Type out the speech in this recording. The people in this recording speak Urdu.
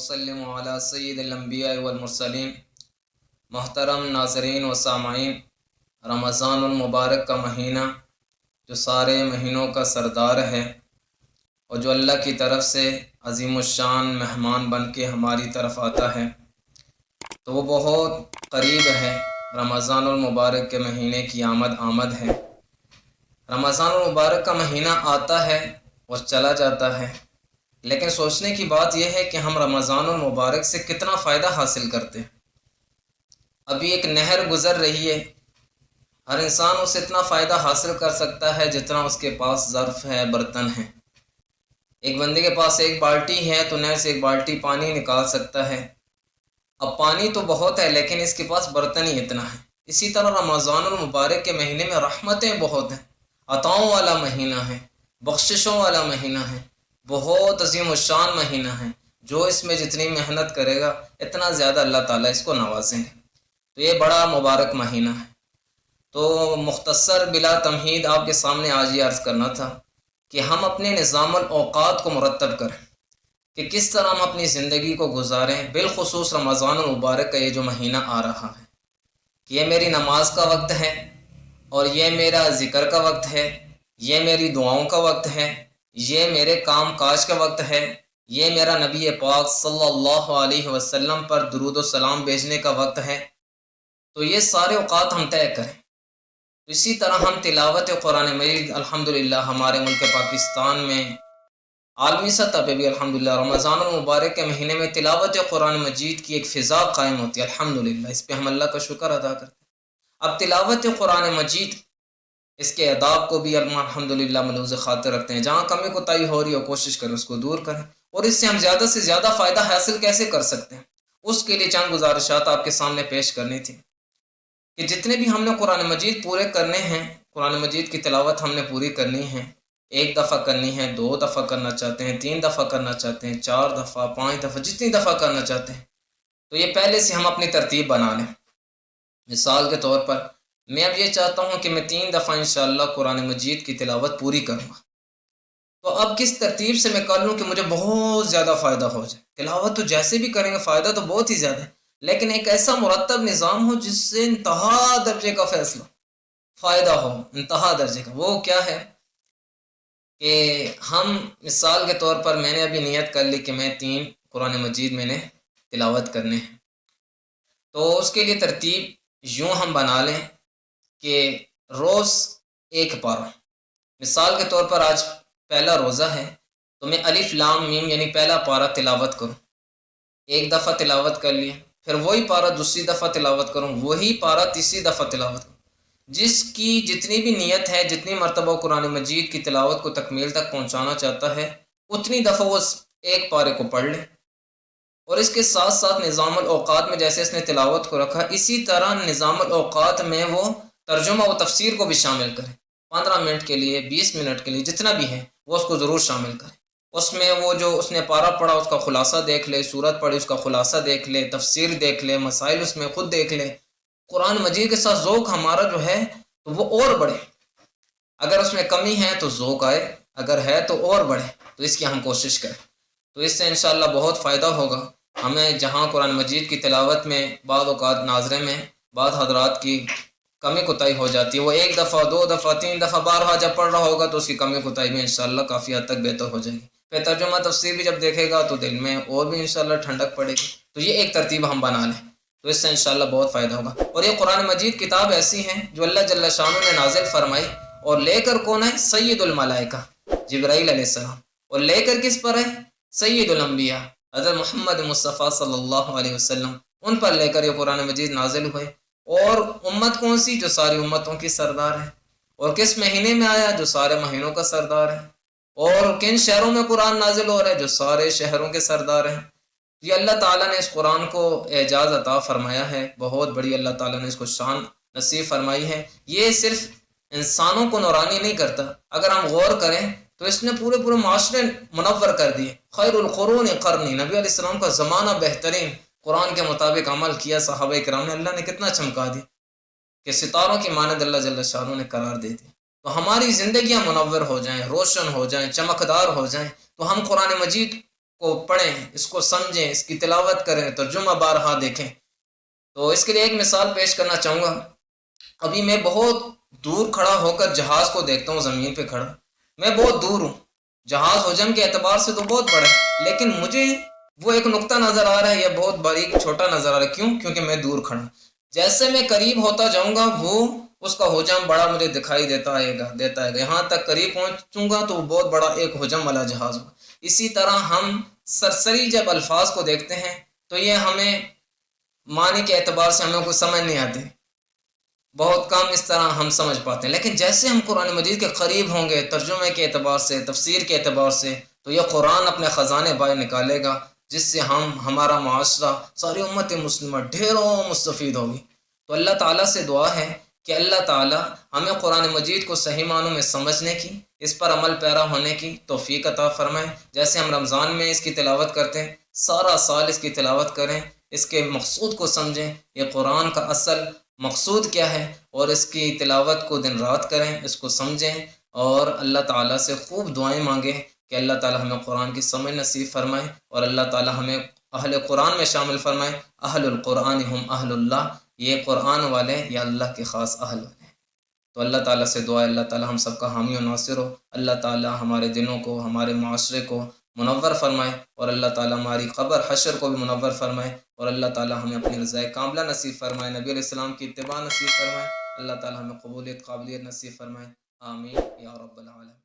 وسلم علی سید الانبیاء والمرسلین۔ محترم ناظرین و سامعین، رمضان المبارک کا مہینہ جو سارے مہینوں کا سردار ہے اور جو اللہ کی طرف سے عظیم الشان مہمان بن کے ہماری طرف آتا ہے، تو وہ بہت قریب ہے۔ رمضان المبارک کے مہینے کی آمد ہے۔ رمضان المبارک کا مہینہ آتا ہے اور چلا جاتا ہے، لیکن سوچنے کی بات یہ ہے کہ ہم رمضان المبارک سے کتنا فائدہ حاصل کرتے ہیں۔ ابھی ایک نہر گزر رہی ہے، ہر انسان اس سے اتنا فائدہ حاصل کر سکتا ہے جتنا اس کے پاس ظرف ہے، برتن ہے۔ ایک بندے کے پاس ایک بالٹی ہے تو نہر سے ایک بالٹی پانی نکال سکتا ہے۔ اب پانی تو بہت ہے لیکن اس کے پاس برتن ہی اتنا ہے۔ اسی طرح رمضان المبارک کے مہینے میں رحمتیں بہت ہیں، عطاؤں والا مہینہ ہے، بخششوں والا مہینہ ہے، بہت عظیم الشان مہینہ ہے۔ جو اس میں جتنی محنت کرے گا اتنا زیادہ اللہ تعالیٰ اس کو نوازیں گے۔ تو یہ بڑا مبارک مہینہ ہے۔ تو مختصر بلا تمہید آپ کے سامنے آج یہ عرض کرنا تھا کہ ہم اپنے نظام الاوقات کو مرتب کریں کہ کس طرح ہم اپنی زندگی کو گزاریں، بالخصوص رمضان المبارک کا یہ جو مہینہ آ رہا ہے کہ یہ میری نماز کا وقت ہے اور یہ میرا ذکر کا وقت ہے، یہ میری دعاؤں کا وقت ہے، یہ میرے کام کاج کا وقت ہے، یہ میرا نبی پاک صلی اللہ علیہ وسلم پر درود و سلام بھیجنے کا وقت ہے۔ تو یہ سارے اوقات ہم طے کریں۔ اسی طرح ہم تلاوت قرآن مجید الحمدللہ ہمارے ملک پاکستان میں عالمی سطح پہ بھی الحمدللہ رمضان المبارک کے مہینے میں تلاوت قرآن مجید کی ایک فضا قائم ہوتی ہے، الحمدللہ اس پہ ہم اللہ کا شکر ادا کرتے ہیں۔ اب تلاوت قرآن مجید اس کے اداب کو بھی الحمدللہ ملحوظ خاطر رکھتے ہیں۔ جہاں کمی کوتاہی ہو رہی ہو کوشش کریں اس کو دور کریں، اور اس سے ہم زیادہ سے زیادہ فائدہ حاصل کیسے کر سکتے ہیں، اس کے لیے چند گزارشات آپ کے سامنے پیش کرنی تھی کہ جتنے بھی ہم نے قرآن مجید پورے کرنے ہیں، قرآن مجید کی تلاوت ہم نے پوری کرنی ہے، 1 دفعہ کرنی ہے، 2 دفعہ کرنا چاہتے ہیں، 3 دفعہ کرنا چاہتے ہیں، 4 دفعہ، 5 دفعہ، جتنی دفعہ کرنا چاہتے ہیں، تو یہ پہلے سے ہم اپنی ترتیب بنا لیں۔ مثال کے طور پر میں اب یہ چاہتا ہوں کہ میں 3 دفعہ انشاءاللہ قرآن مجید کی تلاوت پوری کروں گا، تو اب کس ترتیب سے میں کر لوں کہ مجھے بہت زیادہ فائدہ ہو جائے۔ تلاوت تو جیسے بھی کریں گے فائدہ تو بہت ہی زیادہ ہے، لیکن ایک ایسا مرتب نظام ہو جس سے انتہا درجے کا فیصلہ فائدہ ہو، انتہا درجے کا۔ وہ کیا ہے کہ ہم مثال کے طور پر میں نے ابھی نیت کر لی کہ میں 3 قرآن مجید میں نے تلاوت کرنے ہیں، تو اس کے لیے ترتیب یوں ہم بنا لیں کہ روز 1 پارہ۔ مثال کے طور پر آج پہلا روزہ ہے تو میں الف لام میم یعنی پہلا پارہ تلاوت کروں، 1 دفعہ تلاوت کر لیا، پھر وہی پارہ دوسری دفعہ تلاوت کروں، وہی پارہ تیسری دفعہ تلاوت کروں۔ جس کی جتنی بھی نیت ہے، جتنی مرتبہ قرآن مجید کی تلاوت کو تکمیل تک پہنچانا چاہتا ہے، اتنی دفعہ وہ 1 پارے کو پڑھ لے۔ اور اس کے ساتھ ساتھ نظام الاوقات میں جیسے اس نے تلاوت کو رکھا، اسی طرح نظام الاوقات میں وہ ترجمہ و تفسیر کو بھی شامل کرے۔ 15 منٹ کے لیے، 20 منٹ کے لیے، جتنا بھی ہے وہ اس کو ضرور شامل کرے۔ اس میں وہ جو اس نے پارہ پڑھا اس کا خلاصہ دیکھ لے، سورت پڑھی اس کا خلاصہ دیکھ لے، تفسیر دیکھ لے، مسائل اس میں خود دیکھ لے۔ قرآن مجید کے ساتھ ذوق ہمارا جو ہے تو وہ اور بڑھے۔ اگر اس میں کمی ہے تو ذوق آئے، اگر ہے تو اور بڑھے، تو اس کی ہم کوشش کریں۔ تو اس سے انشاءاللہ بہت فائدہ ہوگا ہمیں۔ جہاں قرآن مجید کی تلاوت میں بعض اوقات ناظرے میں بعض حضرات کی کمی کوتاہی ہو جاتی ہے، وہ 1 دفعہ، 2 دفعہ، 3 دفعہ بارہا جب پڑھ رہا ہوگا تو اس کی کمی کوتاہی بھی انشاءاللہ کافی حد تک بہتر ہو جائے گی۔ پھر ترجمہ تفسیر بھی جب دیکھے گا تو دل میں اور بھی انشاءاللہ ٹھنڈک پڑے گی۔ تو یہ ایک ترتیب ہم بنا لیں تو اس سے انشاءاللہ بہت فائدہ ہوگا۔ اور یہ قرآن مجید کتاب ایسی ہے جو اللہ جل شانہ نے نازل فرمائی، اور لے کر کون ہے؟ سید الملائکہ جبرائیل علیہ السلام، اور لے کر کس پر ہے؟ سید الانبیاء حضرت محمد مصطفیٰ صلی اللہ علیہ وسلم، ان پر لے کر یہ قرآن مجید نازل ہوئے۔ اور امت کون سی؟ جو ساری امتوں کی سردار ہے۔ اور کس مہینے میں آیا؟ جو سارے مہینوں کا سردار ہے۔ اور کن شہروں میں قرآن نازل ہو رہا ہے؟ جو سارے شہروں کے سردار ہیں۔ یہ اللہ تعالیٰ نے اس قرآن کو اعجاز عطا فرمایا ہے، بہت بڑی اللہ تعالیٰ نے اس کو شان نصیب فرمائی ہے۔ یہ صرف انسانوں کو نورانی نہیں کرتا، اگر ہم غور کریں تو اس نے پورے معاشرے منور کر دیے۔ خیر القرون قرنی، نبی علیہ السلام کا زمانہ بہترین، قرآن کے مطابق عمل کیا صحابہ کرام نے، اللہ نے کتنا چمکا دیا کہ ستاروں کی مانند اللہ جل شانہ نے قرار دے دی۔ تو ہماری زندگیاں منور ہو جائیں، روشن ہو جائیں، چمکدار ہو جائیں، تو ہم قرآن مجید کو پڑھیں، اس کو سمجھیں، اس کی تلاوت کریں، ترجمہ بارہا دیکھیں۔ تو اس کے لیے ایک مثال پیش کرنا چاہوں گا۔ ابھی میں بہت دور کھڑا ہو کر جہاز کو دیکھتا ہوں، زمین پہ کھڑا، میں بہت دور ہوں، جہاز حجم کے اعتبار سے تو بہت بڑا ہے، لیکن مجھے وہ ایک نقطہ نظر آ رہا ہے، یہ بہت باریک چھوٹا نظر آ رہا ہے۔ کیوں؟ کیونکہ میں دور کھڑا ہوں۔ جیسے میں قریب ہوتا جاؤں گا وہ اس کا حجم بڑا مجھے دکھائی دیتا ہے گا، یہاں تک قریب پہنچوں گا تو وہ بہت بڑا ایک حجم والا جہاز ہوگا۔ اسی طرح ہم سرسری جب الفاظ کو دیکھتے ہیں تو یہ ہمیں معنی کے اعتبار سے ہمیں کچھ سمجھ نہیں آتے، بہت کم اس طرح ہم سمجھ پاتے ہیں، لیکن جیسے ہم قرآن مجید کے قریب ہوں گے ترجمے کے اعتبار سے، تفسیر کے اعتبار سے، تو یہ قرآن اپنے خزانے باہر نکالے گا، جس سے ہمارا معاشرہ، ساری امت مسلمہ ڈھیروں مستفید ہوگی۔ تو اللہ تعالیٰ سے دعا ہے کہ اللہ تعالیٰ ہمیں قرآن مجید کو صحیح معنوں میں سمجھنے کی، اس پر عمل پیرا ہونے کی توفیق عطا فرمائے۔ جیسے ہم رمضان میں اس کی تلاوت کرتے ہیں، سارا سال اس کی تلاوت کریں، اس کے مقصود کو سمجھیں، یہ قرآن کا اصل مقصود کیا ہے، اور اس کی تلاوت کو دن رات کریں، اس کو سمجھیں، اور اللہ تعالیٰ سے خوب دعائیں مانگیں کہ اللہ تعالیٰ ہمیں قرآن کی سمجھ نصیب فرمائے، اور اللہ تعالیٰ ہمیں اہل قرآن میں شامل فرمائے۔ اہل القرآن ہم اہل اللہ، یہ قرآن والے یا اللہ کے خاص اہل ہیں۔ تو اللہ تعالیٰ سے دعا ہے اللہ تعالیٰ ہم سب کا حامی و ناصر ہو، اللہ تعالیٰ ہمارے دلوں کو، ہمارے معاشرے کو منور فرمائے، اور اللہ تعالیٰ ہماری قبر حشر کو بھی منور فرمائے، اور اللہ تعالیٰ ہمیں اپنی رضائے کاملہ نصیب فرمائے، نبی علیہ السلام کی اتباع نصیب فرمائے، اللہ تعالیٰ ہمیں قبولیت قابلیت نصیب فرمائے، آمین یا رب العالمین۔